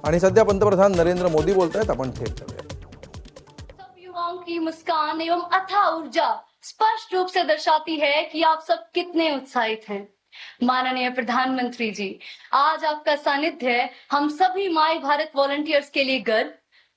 आणि सध्या पंतप्रधान नरेंद्र मोदी बोलतायत, आपण थेट जाऊया. सब युवाओं की मुस्कान एवं अथाह ऊर्जा स्पष्ट रूप से दर्शाती है कि आप सब कितने उत्साहित हैं। माननीय प्रधानमंत्री जी, आज आपका सानिध्य हम सभी माय भारत वॉलंटियर्स के लिए गर्व,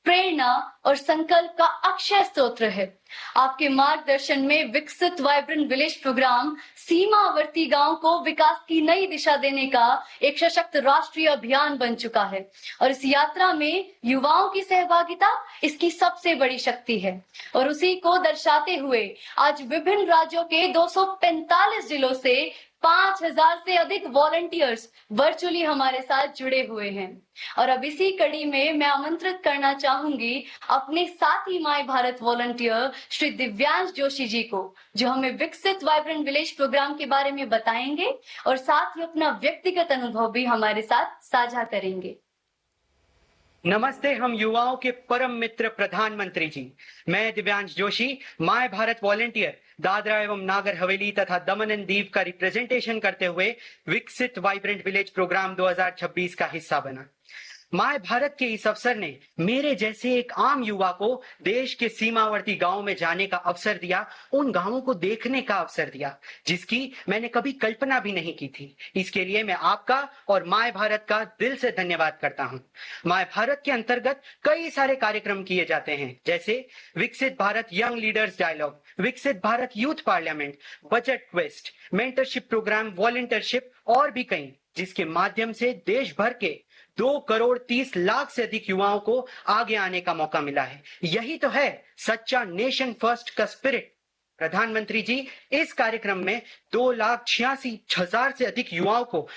प्रेरणा और संकल्प का अक्षय स्तोत्र है। आपके मार्गदर्शन में विकसित वाइब्रेंट विलेज प्रोग्राम सीमावर्ती गांव को विकास की नई दिशा देने का एक सशक्त राष्ट्रीय अभियान बन चुका है और इस यात्रा में युवाओं की सहभागिता इसकी सबसे बड़ी शक्ति है। और उसी को दर्शाते हुए आज विभिन्न राज्यों के 245 जिलों से 5000 से अधिक वॉलंटियर्स वर्चुअली हमारे साथ जुड़े हुए हैं। और अब इसी कड़ी में मैं आमंत्रित करना चाहूंगी अपने साथी माय भारत वॉलंटियर श्री दिव्यांश जोशी जी को, जो हमें विकसित वाइब्रेंट विलेज प्रोग्राम के बारे में बताएंगे और साथ ही अपना व्यक्तिगत अनुभव भी हमारे साथ साझा करेंगे। नमस्ते हम युवाओं के परम मित्र प्रधानमंत्री जी, मैं दिव्यांश जोशी माय भारत वॉलंटियर दादरा एवं नागर हवेली तथा दमन एंड दीव का रिप्रेजेंटेशन करते हुए विकसित वाइब्रेंट विलेज प्रोग्राम 2026 का हिस्सा बना। माय भारत के इस अवसर ने मेरे जैसे एक आम युवा को देश के सीमावर्ती गांवों में जाने का अवसर दिया, उन गांवों को देखने का अवसर दिया जिसकी मैंने कभी कल्पना भी नहीं की थी। इसके लिए मैं आपका और माय भारत का दिल से धन्यवाद करता हूं। माय भारत के अंतर्गत कई सारे कार्यक्रम किए जाते हैं, जैसे विकसित Bharat young leaders dialogue, Viksit Bharat youth parliament, budget quest, mentorship program, volunteership और भी कई, जिसके माध्यम से देश भर के 2,30,00,000 से अधिक युवाओं को आगे आने का मौका मिला है। यही तो है सच्चा नेशन फर्स्ट का स्पिरिट। प्रधानमंत्री जी, इस कार्यक्रम में 2,86,000 से अधिक युवाओं को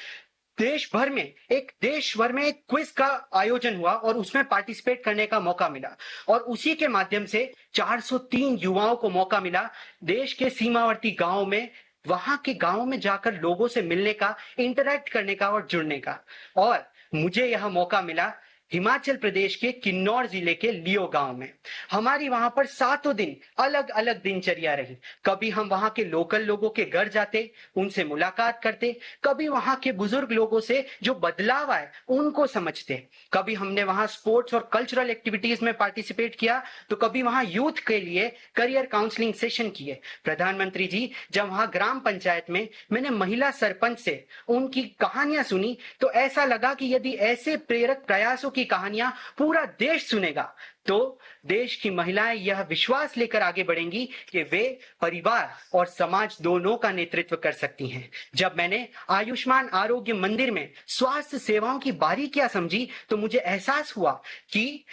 देश भर में एक क्विज का आयोजन हुआ और उसमें पार्टिसिपेट करने का मौका मिला और उसी के माध्यम से 403 युवाओं को मौका मिला देश के सीमावर्ती गांवों में, वहां के गांवों में जाकर लोगों से मिलने का, इंटरैक्ट करने का और जुड़ने का। और मुझे यह मौका मिला हिमाचल प्रदेश के किन्नौर जिले के लियो गांव में। हमारी वहां पर 7 दिन अलग अलग दिनचर्या रही। कभी हम वहां के लोकल लोगों के घर जाते, उनसे मुलाकात करते, कभी वहां के बुजुर्ग लोगों से जो बदलाव आए उनको समझते, कभी हमने वहां स्पोर्ट्स और कल्चरल एक्टिविटीज में पार्टिसिपेट किया, तो कभी वहां यूथ के लिए करियर काउंसलिंग सेशन किए। प्रधानमंत्री जी, जब वहां ग्राम पंचायत में मैंने महिला सरपंच से उनकी कहानियां सुनी तो ऐसा लगा कि यदि ऐसे प्रेरक प्रयासों की कहानियां पूरा देश सुनेगा तो देश की महिलाएं यह विश्वास लेकर आगे बढ़ेंगी कि वे परिवार और समाज दोनों का नेतृत्व कर सकती हैं। जब मैंने आयुष्मान आरोग्य मंदिर में स्वास्थ्य सेवाओं की बारीकियां समझी तो मुझे एहसास हुआ कि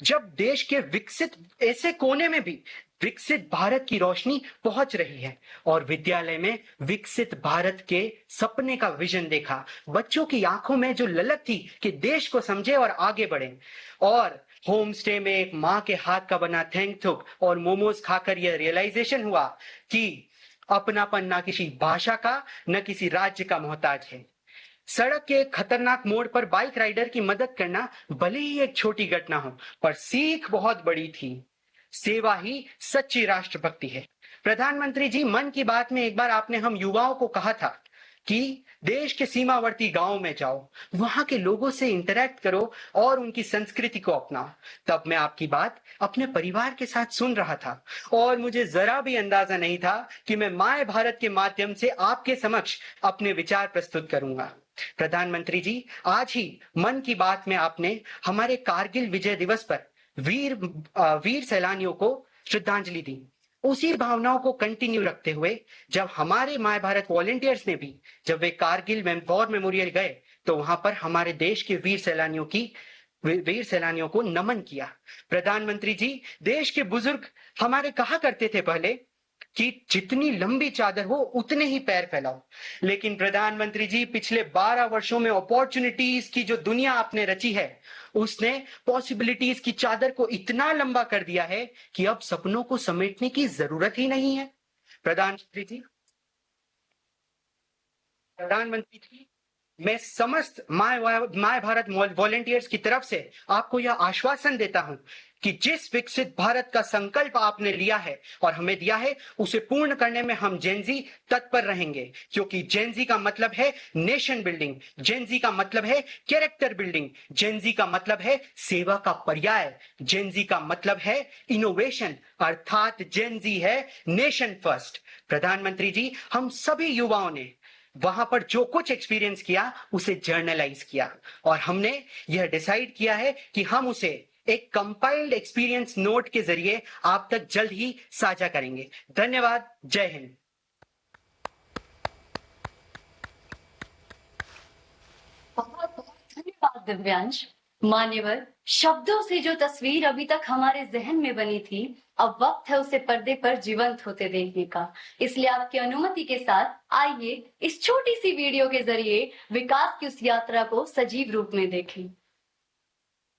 जब देश के विकसित ऐसे कोने में भी विकसित भारत की रोशनी पहुंच रही है। और विद्यालय में विकसित भारत के सपने का विजन देखा, बच्चों की आंखों में जो ललक थी कि देश को समझे और आगे बढ़े। और होम स्टे में एक माँ के हाथ का बना थैंक और मोमोज खाकर यह रियलाइजेशन हुआ कि अपनापन ना किसी भाषा का न किसी राज्य का मोहताज है। सड़क के एक खतरनाक मोड़ पर बाइक राइडर की मदद करना भले ही एक छोटी घटना हो, पर सीख बहुत बड़ी थी। सेवा ही सच्ची राष्ट्रभक्ति है। प्रधानमंत्री जी, मन की बात में एक बार आपने हम युवाओं को कहा था कि देश के सीमावर्ती गांवों में जाओ, वहां के लोगों से इंटरैक्ट करो और उनकी संस्कृति को अपनाओ। तब मैं आपकी बात अपने परिवार के साथ सुन रहा था और मुझे जरा भी अंदाजा नहीं था कि मैं माय भारत के माध्यम से आपके समक्ष अपने विचार प्रस्तुत करूंगा। प्रधानमंत्री जी, आज ही मन की बात में आपने हमारे कारगिल विजय दिवस पर वीर सैलानियों को श्रद्धांजलि दी। उसी भावनाओं को कंटिन्यू रखते हुए जब हमारे माय भारत वॉलंटियर्स ने भी, जब वे कारगिल वॉर मेमोरियल गए तो वहां पर हमारे देश के वीर सैलानियों को नमन किया। प्रधानमंत्री जी, देश के बुजुर्ग हमारे कहा करते थे पहले कि जितनी लंबी चादर हो उतने ही पैर फैलाओ। लेकिन प्रधानमंत्री जी, पिछले 12 वर्षों में अपॉर्चुनिटीज की जो दुनिया आपने रची है, उसने पॉसिबिलिटीज की चादर को इतना लंबा कर दिया है कि अब सपनों को समेटने की जरूरत ही नहीं है। प्रधानमंत्री जी, मैं समस्त माय भारत वॉलंटियर्स की तरफ से आपको यह आश्वासन देता हूं कि जिस विकसित भारत का संकल्प आपने लिया है और हमें दिया है, उसे पूर्ण करने में हम जेनजी तत्पर रहेंगे, क्योंकि जेनजी का मतलब है नेशन बिल्डिंग, जेनजी का मतलब है कैरेक्टर बिल्डिंग, जेनजी का मतलब है सेवा का पर्याय, जेनजी का मतलब है इनोवेशन, अर्थात जेनजी है नेशन फर्स्ट। प्रधानमंत्री जी, हम सभी युवाओं ने वहां पर जो कुछ एक्सपीरियंस किया उसे जर्नलाइज किया और हमने यह डिसाइड किया है कि हम उसे एक कंपाइल्ड एक्सपीरियंस नोट के जरिए आप तक जल्द ही साझा करेंगे। धन्यवाद। जय हिंद। बहुत बहुत धन्यवाद दिव्यांश। मान्यवर, शब्दों से जो तस्वीर अभी तक हमारे जहन में बनी थी, अब वक्त है उसे पर्दे पर जीवंत होते देखने का। इसलिए आपकी अनुमति के साथ आइए इस छोटी सी वीडियो के जरिए विकास की उस यात्रा को सजीव रूप में देखें।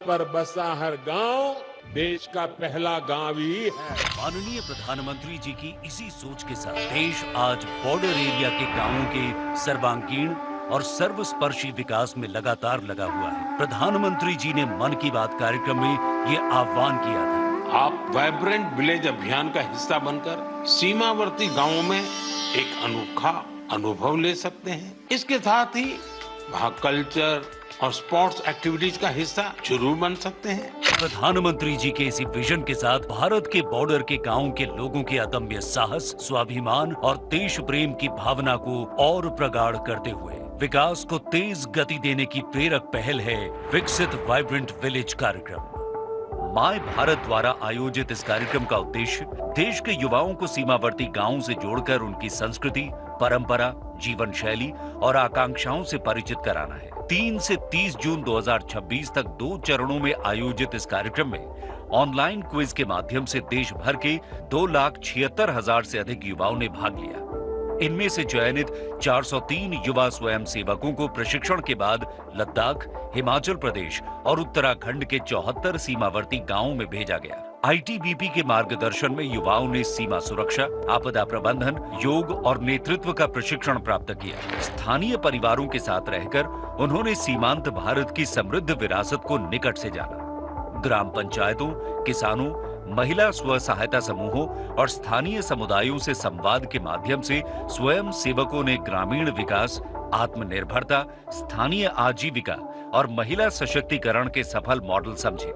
पर बसा हर गांव देश का पहला गांव ही है। माननीय प्रधानमंत्री जी की इसी सोच के साथ देश आज बॉर्डर एरिया के गांवों के सर्वांगीण और सर्वस्पर्शी विकास में लगातार लगा हुआ है। प्रधानमंत्री जी ने मन की बात कार्यक्रम में ये आह्वान किया था। आप वाइब्रेंट विलेज अभियान का हिस्सा बनकर सीमावर्ती गांवों में एक अनोखा अनुभव ले सकते हैं। इसके साथ ही वहाँ कल्चर और स्पोर्ट्स एक्टिविटीज का हिस्सा जरूर बन सकते हैं। प्रधानमंत्री जी के इसी विजन के साथ भारत के बॉर्डर के गांवों के लोगों के अदम्य साहस, स्वाभिमान और देश प्रेम की भावना को और प्रगाढ़ करते हुए विकास को तेज गति देने की प्रेरक पहल है विकसित वाइब्रेंट विलेज कार्यक्रम। माय भारत द्वारा आयोजित इस कार्यक्रम का उद्देश्य देश के युवाओं को सीमावर्ती गांवों से जोड़कर उनकी संस्कृति, परंपरा, जीवन शैली और आकांक्षाओं से परिचित कराना है। 3 से 30 जून 2026 तक 2 चरणों में आयोजित इस कार्यक्रम में ऑनलाइन क्विज के माध्यम से देश भर के 2,76,000 से अधिक युवाओं ने भाग लिया। इनमें से चयनित 403 युवा स्वयं सेवकों को प्रशिक्षण के बाद लद्दाख, हिमाचल प्रदेश और उत्तराखंड के 74 सीमावर्ती गांवों में भेजा गया। आईटीबीपी के मार्गदर्शन में युवाओं ने सीमा सुरक्षा, आपदा प्रबंधन, योग और नेतृत्व का प्रशिक्षण प्राप्त किया। स्थानीय परिवारों के साथ रहकर उन्होंने सीमांत भारत की समृद्ध विरासत को निकट से जाना। ग्राम पंचायतों, किसानों, महिला स्व सहायता समूहों और स्थानीय समुदायों से संवाद के माध्यम से स्वयं सेवकों ने ग्रामीण विकास, आत्मनिर्भरता, स्थानीय आजीविका और महिला सशक्तिकरण के सफल मॉडल समझे।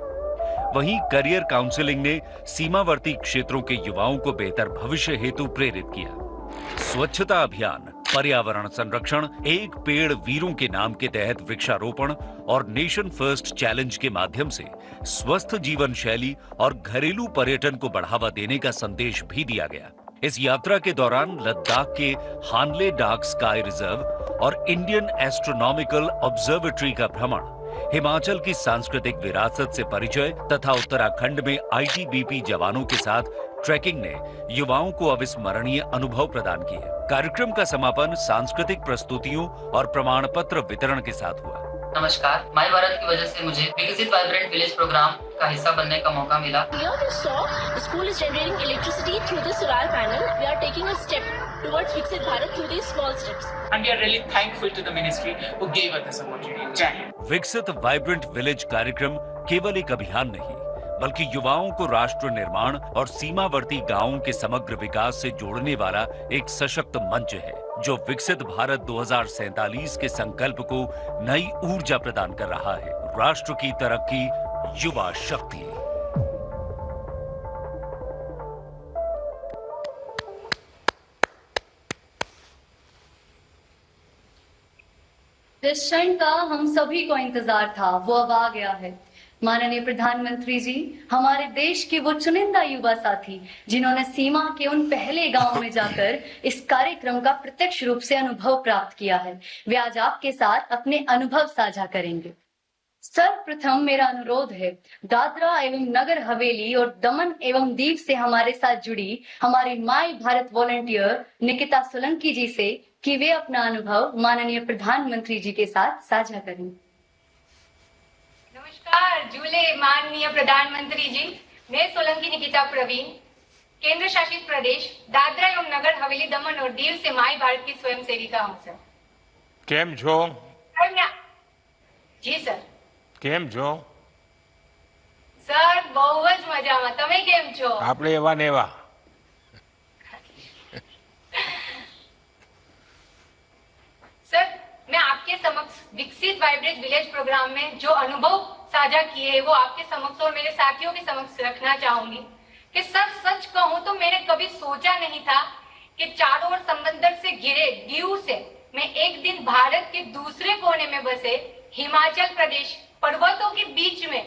वहीं करियर काउंसलिंग ने सीमावर्ती क्षेत्रों के युवाओं को बेहतर भविष्य हेतु प्रेरित किया। स्वच्छता अभियान, पर्यावरण संरक्षण, एक पेड़ वीरों के नाम के तहत वृक्षारोपण और नेशन फर्स्ट चैलेंज के माध्यम से स्वस्थ जीवन शैली और घरेलू पर्यटन को बढ़ावा देने का संदेश भी दिया गया। इस यात्रा के दौरान लद्दाख के हानले डार्क स्काई रिजर्व और इंडियन एस्ट्रोनॉमिकल ऑब्जर्वेटरी का भ्रमण, हिमाचल की सांस्कृतिक विरासत से परिचय तथा उत्तराखंड में आईटीबीपी जवानों के साथ ट्रैकिंग ने युवाओं को अविस्मरणीय अनुभव प्रदान किए। कार्यक्रम का समापन सांस्कृतिक प्रस्तुतियों और प्रमाण पत्र वितरण के साथ हुआ। नमस्कार, माय भारत की वजह से मुझे विकसित वाइब्रेंट विलेज प्रोग्राम का हिस्सा बनने का मौका मिला। Here we saw the school is generating electricity through the solar panel. We are taking a step towards Viksit Bharat through these small steps. And we are really thankful to the ministry who gave us this opportunity. जय हिंद। विकसित vibrant village कार्यक्रम केवल एक अभियान नहीं, बल्कि युवाओं को राष्ट्र निर्माण और सीमावर्ती गांवों के समग्र विकास से जोड़ने वाला एक सशक्त मंच है, जो विकसित भारत 2047 के संकल्प को नई ऊर्जा प्रदान कर रहा है। राष्ट्र की तरक्की, युवा शक्ति। जिस क्षण का हम सभी को इंतजार था, वो अब आ गया है। माननीय प्रधानमंत्री जी, हमारे देश के वो चुनिंदा युवा साथी जिन्होंने सीमा के उन पहले गांव में जाकर इस कार्यक्रम का प्रत्यक्ष रूप से अनुभव प्राप्त किया है, वे आज आपके साथ अपने अनुभव साझा करेंगे। सर्वप्रथम मेरा अनुरोध है दादरा एवं नगर हवेली और दमन एवं दीव से हमारे साथ जुड़ी हमारी माय भारत वॉलंटियर निकिता सोलंकी जी से कि वे अपना अनुभव माननीय प्रधानमंत्री जी के साथ साझा करें। नमस्कार झूले माननीय प्रधानमंत्री जी, मैं सोलंकी निकिता प्रवीण, केंद्र शासित प्रदेश दादरा एवं नगर हवेली दमन और दीव से माय भारत की स्वयं सेविका हूँ सर। केम छो? सर જી સર કેમ છો? સર બહુ જ મજામાં. તમે કેમ છો? આપણે એવા ને એવા. सर मैं आपके समक्ष विकसित वाइब्रेट विलेज प्रोग्राम में जो अनुभव साझा किए वो आपके समक्ष और मेरे साथियों के समक्ष रखना चाहूंगी कि सर सच कहूं तो मैंने कभी सोचा नहीं था कि चारों ओर समंदर से घिरे दीव से मैं एक दिन भारत के दूसरे कोने में बसे हिमाचल प्रदेश पर्वतों के बीच में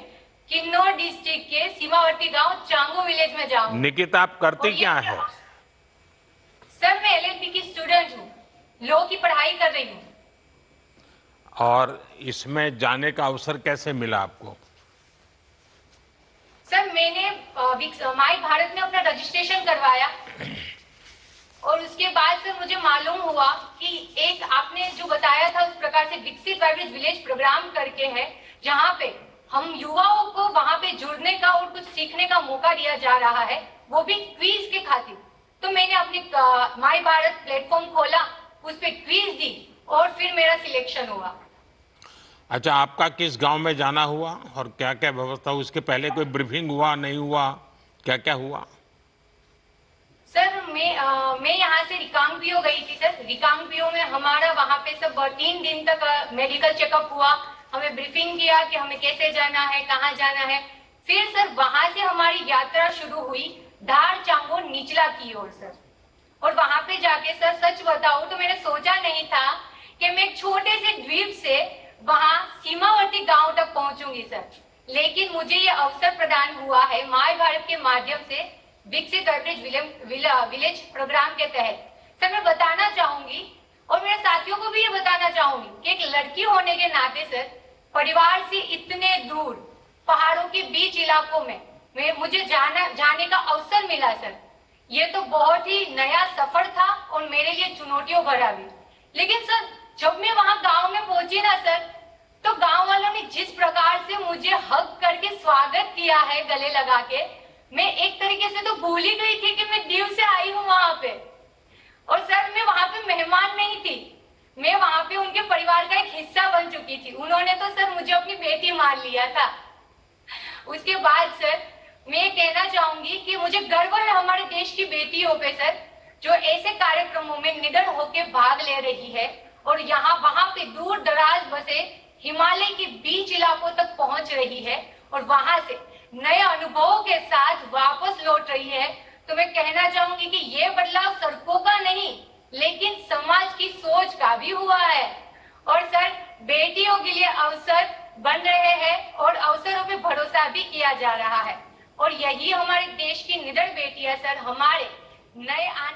किन्नौर डिस्ट्रिक्ट के सीमावर्ती गांव चांगो विलेज में जाऊं. निकिता आप करती क्या है? सर मैं एलएलबी की स्टूडेंट हूँ, लॉ की पढ़ाई कर रही हूँ. और इसमें जाने का अवसर कैसे मिला आपको? सर मैंने माई भारत में अपना रजिस्ट्रेशन करवाया और उसके बाद सर मुझे मालूम हुआ कि एक आपने जो बताया था उस प्रकार से विकसित वाइब्रेट विलेज प्रोग्राम करके है जहाँ पे हम युवाओं को वहां पे जुड़ने का और कुछ सीखने का मौका दिया जा रहा है, वो भी क्विज के खातिर. तो मैंने अपनी माई भारत प्लेटफॉर्म खोला, उस पे क्विज दी और फिर मेरा सिलेक्शन हुआ. अच्छा, आपका किस गांव में जाना हुआ और क्या क्या व्यवस्था? उसके पहले कोई ब्रीफिंग हुआ, नहीं हुआ, क्या क्या हुआ? सर मैं यहाँ से रिकांगपियो गई थी. सर रिकांगपियो में हमारा वहाँ पे सब 3 दिन तक मेडिकल चेकअप हुआ. हमें ब्रीफिंग किया कि हमें कैसे जाना है, कहाँ जाना है. फिर सर वहां से हमारी यात्रा शुरू हुई धार चांगो निचला की ओर सर. और वहां पे जाके सर सच बताऊं तो मैंने सोचा नहीं था कि मैं एक छोटे से द्वीप से वहां सीमावर्ती गांव तक पहुंचूंगी सर. लेकिन मुझे ये अवसर प्रदान हुआ है माय भारत के माध्यम से विकसित वाइब्रेट विलेज प्रोग्राम के तहत. सर मैं बताना चाहूंगी और मेरे साथियों को भी ये बताना चाहूंगी कि एक लड़की होने के नाते सर परिवार से इतने दूर पहाड़ों के बीच इलाकों में मुझे जाने का अवसर मिला सर. ये तो बहुत ही नया सफर था और मेरे लिए चुनौतियों भरा भी. लेकिन सर जब मैं वहां गांव में पहुंची ना सर, तो गांव वालों ने जिस प्रकार से मुझे हग करके स्वागत किया है गले लगा के, मैं एक तरीके से तो भूल ही गई थी कि मैं दीव से आई हूँ वहां पे. और सर मैं वहां पे मेहमान नहीं थी, मैं वहां पे उनके परिवार का एक हिस्सा बन चुकी थी. उन्होंने तो सर मुझे अपनी बेटी मान लिया था. उसके बाद सर मैं कहना चाहूंगी कि मुझे गर्व है हमारे देश की बेटियों पे सर, जो ऐसे कार्यक्रमों में निडर होकर भाग ले रही है और यहाँ वहां पे दूर दराज बसे हिमालय के बीच इलाकों तक पहुंच रही है और वहां से नए अनुभवों के साथ वापस लौट रही है. तो मैं कहना चाहूंगी कि ये बदलाव सड़कों का नहीं लेकिन समाज की सोच का भी हुआ है. और सर बेटियों के लिए अवसर बन रहे हैं और अवसरों पे भरोसा भी किया जा रहा है. और यही हमारे देश की निडर बेटियां सर हमारे नए आने